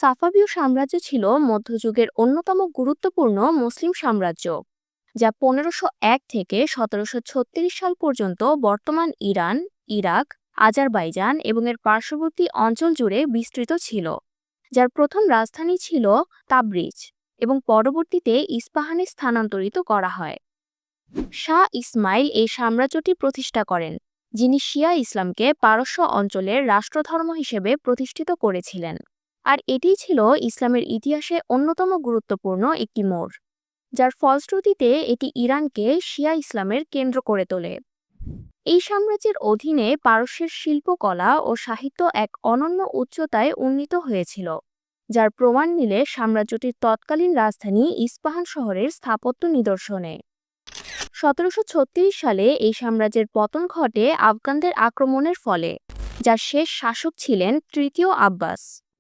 সাফাবীয় সাম্রাজ্য ছিল মধ্যযুগের অন্যতম গুরুত্বপূর্ণ মুসলিম সাম্রাজ্য, যা 1501 থেকে 1736 সাল পর্যন্ত বর্তমান ইরান, ইরাক, আজারবাইজান এবং এর পার্শ্ববর্তী অঞ্চল জুড়ে বিস্তৃত ছিল, যার প্রথম রাজধানী ছিল তাবরিজ এবং পরবর্তীতে ইস্পাহানে স্থানান্তরিত করা হয়। শাহ ইসমাইল এই সাম্রাজ্যটি প্রতিষ্ঠা করেন, যিনি শিয়া ইসলামকে পারস্য অঞ্চলের রাষ্ট্রধর্ম হিসেবে প্রতিষ্ঠিত করেছিলেন, আর এটিই ছিল ইসলামের ইতিহাসে অন্যতম গুরুত্বপূর্ণ একটি মোড়, যার ফলশ্রুতিতে এটি ইরানকে শিয়া ইসলামের কেন্দ্র করে তোলে। এই সাম্রাজ্যের অধীনে পারস্যের শিল্পকলা ও সাহিত্য এক অনন্য উচ্চতায় উন্নীত হয়েছিল, যার প্রমাণ মিলে সাম্রাজ্যটির তৎকালীন রাজধানী ইস্পাহান শহরের স্থাপত্য নিদর্শনে। 1736 সালে এই সাম্রাজ্যের পতন ঘটে আফগানদের আক্রমণের ফলে, যার শেষ শাসক ছিলেন তৃতীয় আব্বাস।